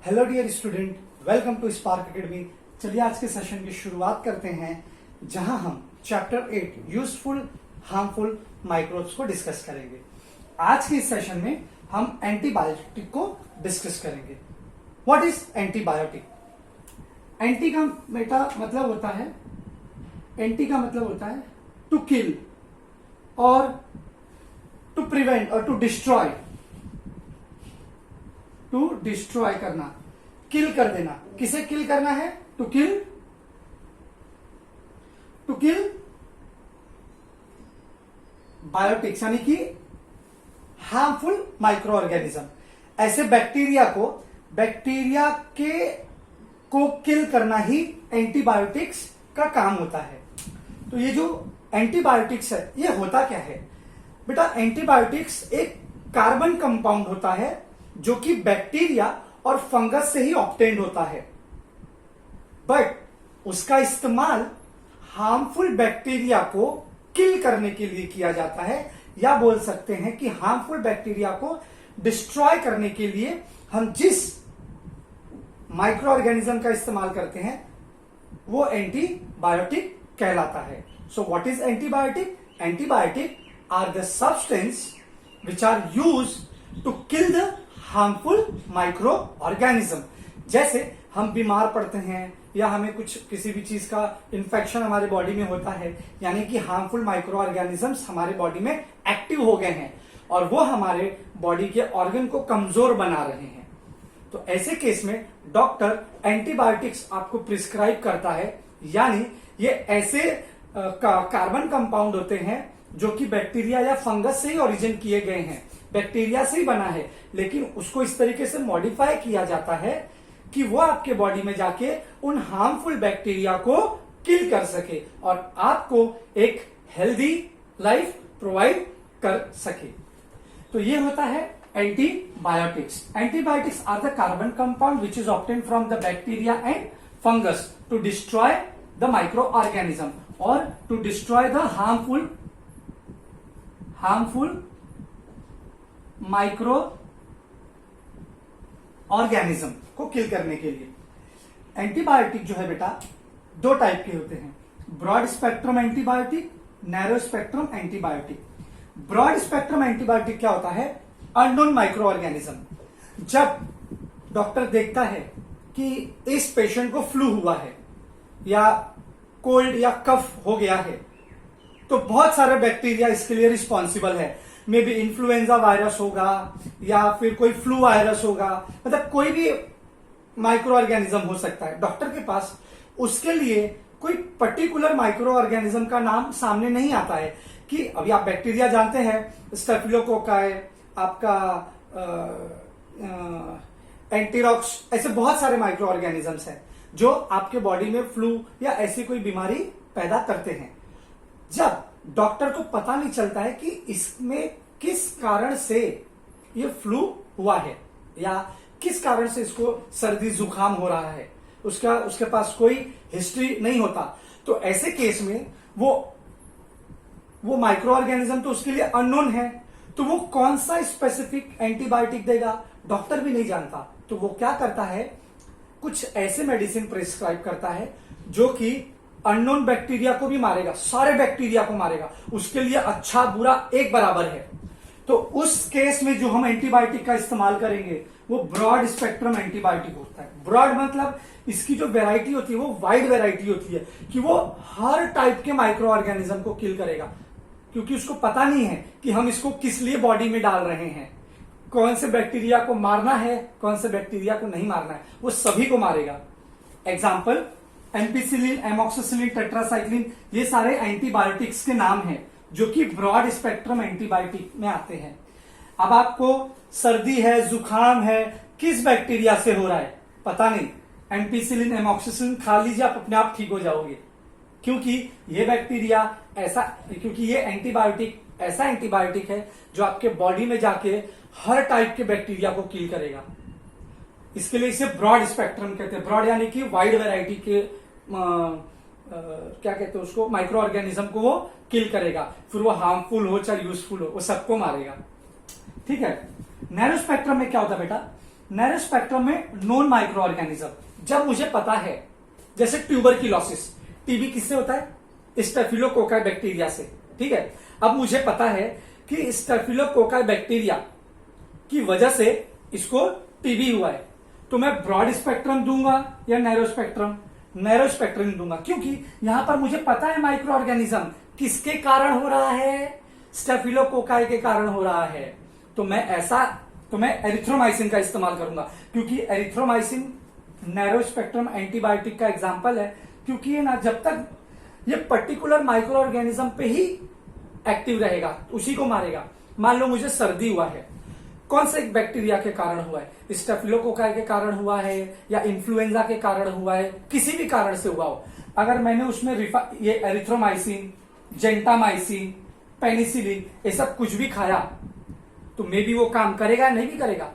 Hello dear student, welcome to spark academy. चलिए आज के सेशन की शुरुआत करते हैं, जहां हम चैप्टर 8 यूजफुल हार्मफुल माइक्रोब्स को डिस्कस करेंगे। आज के इस सेशन में हम एंटीबायोटिक को डिस्कस करेंगे। What is antibiotic? एंटी का बेटा मतलब होता है, एंटी का मतलब होता है टू किल और टू प्रिवेंट और टू डिस्ट्रॉय। टू डिस्ट्रॉय करना, किल कर देना। किसे किल करना है? टू किल बायोटिक्स, यानी कि हार्मफुल माइक्रो ऑर्गेनिज्म। ऐसे बैक्टीरिया को किल करना ही एंटीबायोटिक्स का काम होता है। तो ये जो एंटीबायोटिक्स है, ये होता क्या है बेटा? एंटीबायोटिक्स एक कार्बन कंपाउंड होता है जो कि बैक्टीरिया और फंगस से ही ऑब्टेन्ड होता है, बट उसका इस्तेमाल हार्मफुल बैक्टीरिया को किल करने के लिए किया जाता है, या बोल सकते हैं कि हार्मफुल बैक्टीरिया को डिस्ट्रॉय करने के लिए हम जिस माइक्रो ऑर्गेनिज्म का इस्तेमाल करते हैं वो एंटीबायोटिक कहलाता है। So what is antibiotic? Antibiotic are the substance which are use to kill the harmful micro organism. जैसे हम बीमार पड़ते हैं या हमें किसी भी चीज का इंफेक्शन हमारे बॉडी में होता है, यानी कि हार्मफुल माइक्रो ऑर्गेनिजम्स हमारे बॉडी में एक्टिव हो गए हैं और वो हमारे बॉडी के ऑर्गन को कमजोर बना रहे हैं। तो ऐसे केस में डॉक्टर एंटीबायोटिक्स आपको प्रिस्क्राइब करता है, यानी ये ऐसे कार्बन कंपाउंड होते हैं जो कि बैक्टीरिया या फंगस से ही ओरिजिन किए गए हैं, बैक्टीरिया से ही बना है, लेकिन उसको इस तरीके से मॉडिफाई किया जाता है कि वो आपके बॉडी में जाके उन हार्मफुल बैक्टीरिया को किल कर सके और आपको एक हेल्दी लाइफ प्रोवाइड कर सके। तो ये होता है antibiotics. Antibiotics are the carbon compound which is obtained from the bacteria and fungus to destroy the microorganism और to destroy the harmful micro organism को किल करने के लिए। एंटीबायोटिक जो है बेटा दो टाइप के होते हैं, broad spectrum antibiotic, narrow spectrum antibiotic. Broad spectrum antibiotic क्या होता है? Unknown micro organism. जब डॉक्टर देखता है कि इस पेशेंट को फ्लू हुआ है या कोल्ड या कफ हो गया है, तो बहुत सारे बैक्टीरिया इसके लिए रिस्पॉन्सिबल है। मे बी इन्फ्लुएंजा वायरस होगा या फिर कोई फ्लू वायरस होगा, मतलब कोई भी माइक्रो ऑर्गेनिज्म हो सकता है। डॉक्टर के पास उसके लिए कोई पर्टिकुलर माइक्रो ऑर्गेनिज्म का नाम सामने नहीं आता है कि अभी आप बैक्टीरिया जानते हैं, स्टेफिलोकोकाई, आपका एंटीरॉक्स, ऐसे बहुत सारे माइक्रो ऑर्गेनिजम्स हैं जो आपके बॉडी में फ्लू या ऐसी कोई बीमारी पैदा करते हैं। जब डॉक्टर को पता नहीं चलता है कि इसमें किस कारण से ये फ्लू हुआ है या किस कारण से इसको सर्दी जुकाम हो रहा है, उसके पास कोई हिस्ट्री नहीं होता, तो ऐसे केस में वो माइक्रो ऑर्गेनिज्म तो उसके लिए अननोन है, तो वो कौन सा स्पेसिफिक एंटीबायोटिक देगा डॉक्टर भी नहीं जानता। तो वो क्या करता है, कुछ ऐसे मेडिसिन प्रिस्क्राइब करता है जो कि अननोन बैक्टीरिया को भी मारेगा, सारे बैक्टीरिया को मारेगा, उसके लिए अच्छा बुरा एक बराबर है। तो उस केस में जो हम एंटीबायोटिक का इस्तेमाल करेंगे वो ब्रॉड स्पेक्ट्रम एंटीबायोटिक होता है। ब्रॉड मतलब इसकी जो वेराइटी होती है वो वाइड वेराइटी होती है कि वो हर टाइप के माइक्रो ऑर्गेनिज्म को किल करेगा, क्योंकि उसको पता नहीं है कि हम इसको किस लिए बॉडी में डाल रहे हैं, कौन से बैक्टीरिया को मारना है, कौन से बैक्टीरिया को नहीं मारना है, वो सभी को मारेगा। एग्जाम्पल एम्पिसिलिन, एमॉक्सिसिलिन, टेट्रासाइक्लिन, ये सारे एंटीबायोटिक्स के नाम हैं जो कि ब्रॉड स्पेक्ट्रम एंटीबायोटिक में आते हैं। अब आपको सर्दी है, जुकाम है, किस बैक्टीरिया से हो रहा है पता नहीं, एम्पिसिलिन, एमॉक्सिसिलिन खा लीजिए, आप अपने आप ठीक हो जाओगे, क्योंकि ये बैक्टीरिया क्योंकि ये एंटीबायोटिक ऐसा एंटीबायोटिक है जो आपके बॉडी में जाके हर टाइप के बैक्टीरिया को किल करेगा। इसके लिए इसे ब्रॉड स्पेक्ट्रम कहते हैं। ब्रॉड यानी कि वाइड वैरायटी के क्या कहते हैं उसको, माइक्रो ऑर्गेनिज्म को वो किल करेगा, फिर वो हार्मफुल हो चाहे यूजफुल हो, वो सबको मारेगा। ठीक है। नैनो स्पेक्ट्रम में क्या होता है बेटा? नैरो स्पेक्ट्रम में नॉन माइक्रो ऑर्गेनिज्म, जब मुझे पता है, जैसे ट्यूबरक्लोसिस, टीबी किससे होता है? स्टेफिलोकोकाई बैक्टीरिया से, ठीक है। अब मुझे पता है कि स्टेफिलोकोकाई बैक्टीरिया की वजह से इसको टीबी हुआ है, तो मैं ब्रॉड स्पेक्ट्रम दूंगा या नैरो स्पेक्ट्रम? नैरो स्पेक्ट्रम दूंगा, क्योंकि यहां पर मुझे पता है माइक्रो ऑर्गेनिज्म किसके कारण हो रहा है, स्टेफिलोकोकाई के कारण हो रहा है। तो मैं एरिथ्रोमाइसिन का इस्तेमाल करूंगा, क्योंकि एरिथ्रोमाइसिन नैरो स्पेक्ट्रम एंटीबायोटिक का एग्जाम्पल है, क्योंकि ये ना जब तक ये पर्टिकुलर माइक्रो ऑर्गेनिज्म पे ही एक्टिव रहेगा, उसी को मारेगा। मान लो मुझे सर्दी हुआ है, कौन से बैक्टीरिया के कारण हुआ है? स्टेफिलोकोकाई के कारण हुआ है या इन्फ्लुएंजा के कारण हुआ है, किसी भी कारण से हुआ हो। अगर मैंने उसमें ये एरिथ्रोमाइसिन, जेंटामाइसिन, पेनिसिलिन ये सब कुछ भी खाया तो मे बी वो काम करेगा, नहीं भी करेगा।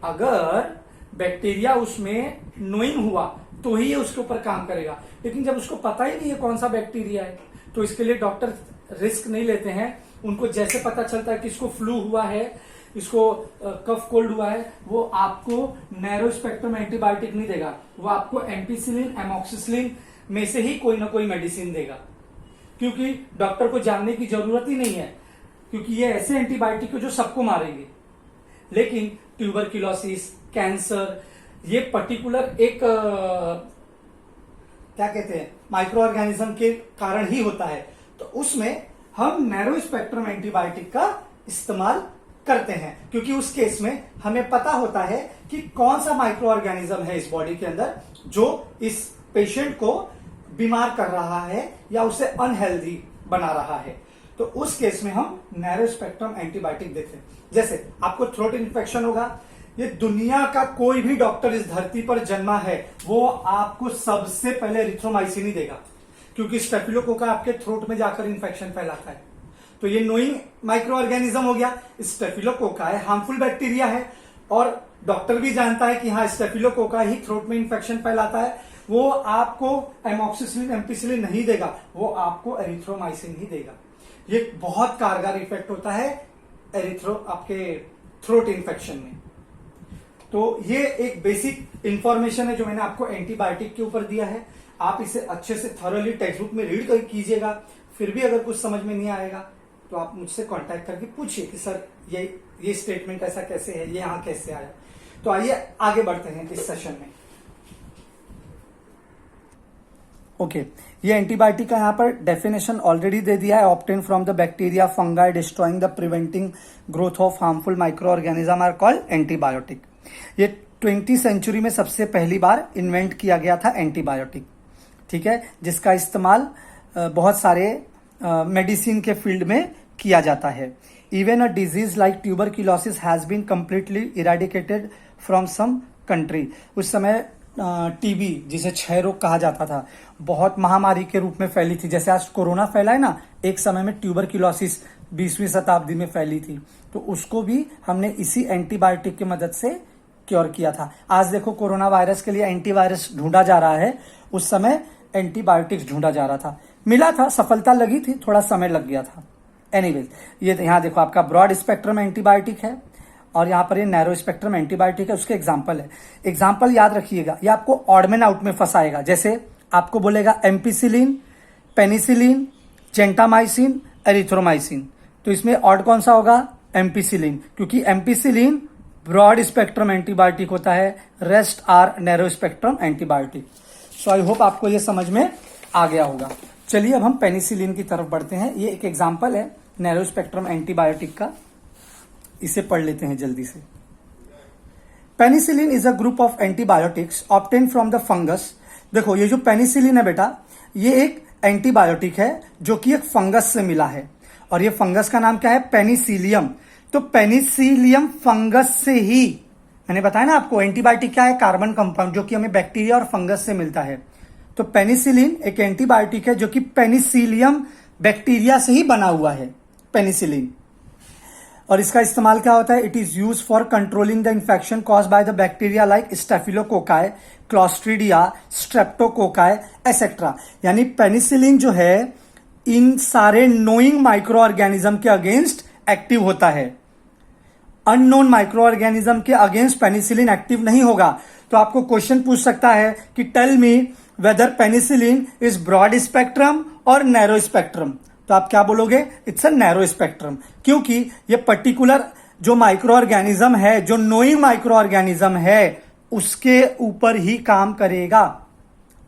अगर बैक्टीरिया उसमें नोइंग हुआ तो ही ये उसके ऊपर काम करेगा, लेकिन जब उसको पता ही नहीं है कौन सा बैक्टीरिया है, तो इसके लिए डॉक्टर रिस्क नहीं लेते हैं। उनको जैसे पता चलता है कि इसको फ्लू हुआ है, इसको कफ कोल्ड हुआ है, वो आपको नैरो स्पेक्ट्रम एंटीबायोटिक नहीं देगा, वो आपको एम्पिसिलिन, एमॉक्सिसिलिन में से ही कोई ना कोई मेडिसिन देगा, क्योंकि डॉक्टर को जानने की जरूरत ही नहीं है, क्योंकि ये ऐसे एंटीबायोटिक है जो सबको मारेंगे। लेकिन ट्यूबरक्लोसिस, कैंसर, ये पर्टिकुलर एक क्या कहते हैं माइक्रो ऑर्गेनिज्म के कारण ही होता है, तो उसमें हम नैरो स्पेक्ट्रम एंटीबायोटिक का इस्तेमाल करते हैं, क्योंकि उस केस में हमें पता होता है कि कौन सा माइक्रो ऑर्गेनिज्म है इस बॉडी के अंदर जो इस पेशेंट को बीमार कर रहा है या उसे अनहेल्दी बना रहा है। तो उस केस में हम नैरो स्पेक्ट्रम एंटीबायोटिक देते हैं। जैसे आपको थ्रोट इन्फेक्शन होगा, ये दुनिया का कोई भी डॉक्टर इस धरती पर जन्मा है वो आपको सबसे पहले एरिथ्रोमाइसिन ही देगा, क्योंकि स्टेफिलोकोका आपके थ्रोट में जाकर इन्फेक्शन फैलाता है। तो ये नोइंग माइक्रो ऑर्गेनिज्म हो गया, स्टेफिलोकोका है, हार्मफुल बैक्टीरिया है, और डॉक्टर भी जानता है कि हाँ स्टेफिलोकोका ही थ्रोट में इन्फेक्शन फैलाता है। वो आपको एमॉक्सिसिलिन, एम्पिसिलिन नहीं देगा, वो आपको एरिथ्रोमाइसिन ही देगा। ये बहुत कारगर इफेक्ट होता है आपके थ्रोट इन्फेक्शन में। तो ये एक बेसिक इंफॉर्मेशन है जो मैंने आपको एंटीबायोटिक के ऊपर दिया है। आप इसे अच्छे से थॉरली टेक्स्ट बुक में रीड कर कीजिएगा। फिर भी अगर कुछ समझ में नहीं आएगा तो आप मुझसे कांटेक्ट करके पूछिए कि सर ये स्टेटमेंट ऐसा कैसे है, ये यहां कैसे आया। तो आइए आगे बढ़ते हैं इस सेशन में। ओके, ये एंटीबायोटिक का यहाँ पर डेफिनेशन ऑलरेडी दे दिया है। Obtain from the bacteria, fungi, destroying the preventing growth of harmful micro organism are called antibiotic. ये 20वीं सेंचुरी में सबसे पहली बार इन्वेंट किया गया था एंटीबायोटिक, ठीक है, जिसका इस्तेमाल बहुत सारे मेडिसिन के फील्ड में किया जाता है। Even a disease like tuberculosis has been completely eradicated from some country. उस समय टीबी, जिसे क्षय रोग कहा जाता था, बहुत महामारी के रूप में फैली थी। जैसे आज कोरोना फैला है ना, एक समय में ट्यूबरक्लोसिस 20वीं शताब्दी में फैली थी, तो उसको भी हमने इसी एंटीबायोटिक की मदद से क्योर किया था। आज देखो कोरोना वायरस के लिए एंटीवायरस ढूंढा जा रहा है, उस समय एंटीबायोटिक्स ढूंढा जा रहा था। मिला था, सफलता लगी थी, थोड़ा समय लग गया था। एनीवेज, ये यहां देखो आपका ब्रॉड स्पेक्ट्रम एंटीबायोटिक है और यहां पर ये नैरो स्पेक्ट्रम एंटीबायोटिक है, उसके एग्जाम्पल है। एग्जाम्पल याद रखिएगा, ये आपको ऑड में आउट में फंसाएगा। जैसे आपको बोलेगा एम्पिसिलिन, पेनिसिलिन, जेंटामाइसिन, एरिथ्रोमाइसिन, तो इसमें ऑड कौन सा होगा? एम्पिसिलिन, क्योंकि एम्पिसिलिन ब्रॉड स्पेक्ट्रम एंटीबायोटिक होता है, rest are narrow spectrum antibiotic. So I hope आपको ये समझ में आ गया होगा। चलिए अब हम पेनिसिलिन की तरफ बढ़ते हैं। ये एक एग्जाम्पल है नैरो स्पेक्ट्रम एंटीबायोटिक का, इसे पढ़ लेते हैं जल्दी से। Penicillin is a group of antibiotics obtain from the fungus. देखो ये जो पेनिसिलिन है बेटा, ये एक एंटीबायोटिक है जो कि एक फंगस से मिला है, और ये फंगस का नाम क्या है? पेनिसिलियम। तो पेनिसिलियम फंगस से ही, मैंने बताया ना आपको एंटीबायोटिक क्या है? कार्बन कंपाउंड, जो कि हमें बैक्टीरिया और फंगस से मिलता है। तो पेनिसिलिन एक एंटीबायोटिक है जो कि पेनिसिलियम बैक्टीरिया से ही बना हुआ है, पेनिसिलिन। और इसका इस्तेमाल क्या होता है? It is use for controlling the infection cause by the bacteria like staphylococci, clostridia, streptococci etcetera. यानी पेनिसिलिन जो है इन सारे नोइंग माइक्रो ऑर्गेनिज्म के अगेंस्ट एक्टिव होता है। अननोन माइक्रो ऑर्गेनिज्म के अगेंस्ट पेनिसिलिन एक्टिव नहीं होगा। तो आपको क्वेश्चन पूछ सकता है कि tell me whether penicillin is broad spectrum और नैरो स्पेक्ट्रम। तो आप क्या बोलोगे? इट्स अ नैरो स्पेक्ट्रम, क्योंकि ये पर्टिकुलर जो माइक्रो ऑर्गेनिज्म है, जो नोइंग माइक्रो ऑर्गेनिज्म है, उसके ऊपर ही काम करेगा।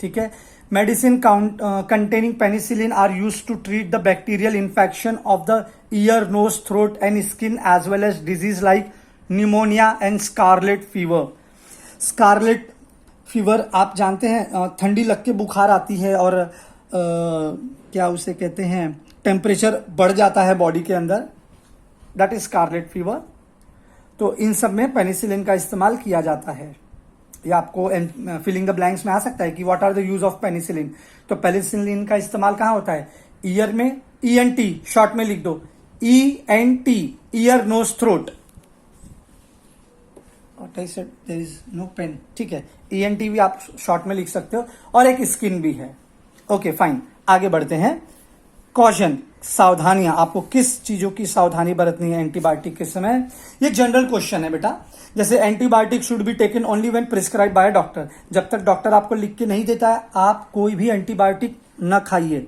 ठीक है। Medicine containing penicillin are used to treat the bacterial infection of the ear, nose, throat and skin as well as disease like pneumonia and scarlet fever. Scarlet fever आप जानते हैं, ठंडी लग के बुखार आती है और क्या उसे कहते हैं, टेम्परेचर बढ़ जाता है बॉडी के अंदर, दैट इज स्कारलेट फीवर। तो इन सब में पेनिसिलिन का इस्तेमाल किया जाता है। या आपको फिलिंग द ब्लैंक्स में आ सकता है कि what are the use of penicillin. तो पेनिसिलिन का इस्तेमाल कहां होता है? ईयर में, ENT शॉर्ट में लिख दो, ENT, ear nose throat. There is no pain, ठीक है। ENT भी आप शॉर्ट में लिख सकते हो, और एक स्किन भी है। ओके फाइन, आगे बढ़ते हैं। कॉशन, सावधानियां, आपको किस चीजों की सावधानी बरतनी है एंटीबायोटिक के समय? ये जनरल क्वेश्चन है बेटा। जैसे antibiotic should be taken only when prescribe by doctor. जब तक डॉक्टर आपको लिख के नहीं देता है, आप कोई भी एंटीबायोटिक न खाइए।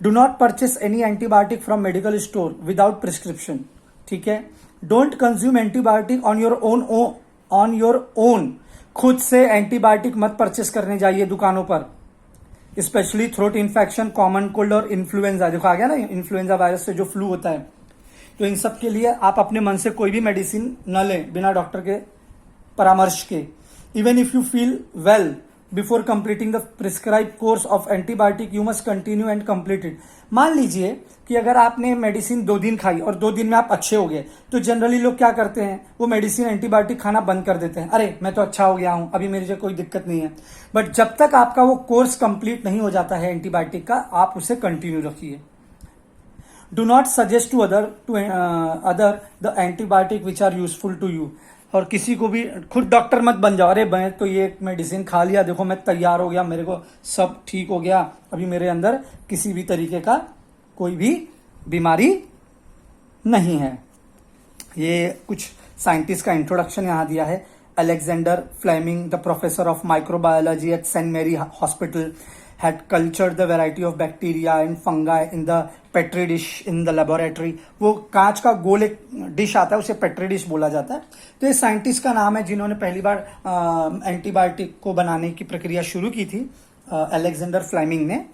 Do not purchase any antibiotic from medical store without prescription. ठीक है। Don't consume antibiotic on your own. खुद से एंटीबायोटिक मत परचेस करने जाइए दुकानों पर, specially throat infection, common cold और इन्फ्लुएंजा। देखो आ गया ना, इन्फ्लुएंजा वायरस से जो फ्लू होता है। तो इन सब के लिए आप अपने मन से कोई भी मेडिसिन न लें बिना डॉक्टर के परामर्श के। Even if you feel well before completing the prescribe course of antibiotic, you must continue and complete it. मान लीजिए कि अगर आपने मेडिसिन 2 दिन खाई और 2 दिन में आप अच्छे हो गए, तो जनरली लोग क्या करते हैं, वो मेडिसिन एंटीबायोटिक खाना बंद कर देते हैं। अरे मैं तो अच्छा हो गया हूं, अभी मुझे कोई दिक्कत नहीं है। बट जब तक आपका वो कोर्स कंप्लीट नहीं हो जाता है एंटीबायोटिक का, आप उसे कंटिन्यू रखिए। Do not suggest to other the antibiotic which are useful to you. और किसी को भी, खुद डॉक्टर मत बन जाओ, अरे मैं तो ये मेडिसिन खा लिया, देखो मैं तैयार हो गया, मेरे को सब ठीक हो गया, अभी मेरे अंदर किसी भी तरीके का कोई भी बीमारी नहीं है। ये कुछ साइंटिस्ट का इंट्रोडक्शन यहां दिया है। Alexander Fleming, the professor of microbiology at Saint Mary hospital, had cultured the variety of bacteria and fungi in the petri dish in the laboratory। वो कांच का गोल एक डिश आता है, उसे पेट्री डिश बोला जाता है। तो ये साइंटिस्ट का नाम है जिन्होंने पहली बार एंटीबायोटिक को बनाने की प्रक्रिया शुरू की थी, अलेक्जेंडर फ्लेमिंग ने।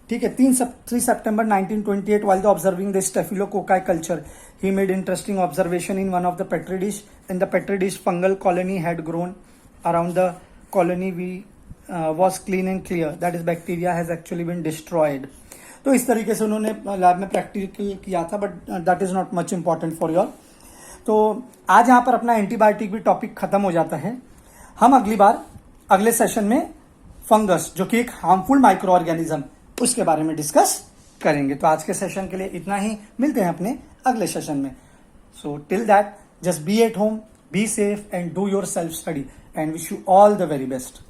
ठीक है। 3 सितंबर 1928 while observing the staphylococci culture, he made interesting observation in one of the petri dish. In the petri dish, fungal colony had grown around the colony was clean and clear, that is bacteria has actually been destroyed। तो इस तरीके से उन्होंने lab में practical किया था, but that is not much important for your. तो आज यहाँ पर अपना एंटीबायोटिक भी टॉपिक खत्म हो जाता है। हम अगली बार अगले सेशन में फंगस, जो कि एक हार्मफुल माइक्रो ऑर्गेनिज्म, उसके बारे में डिस्कस करेंगे। तो आज के सेशन के लिए इतना ही, मिलते हैं अपने अगले सेशन में। So till that, just be at home, be safe and do your self study and wish you all the very best.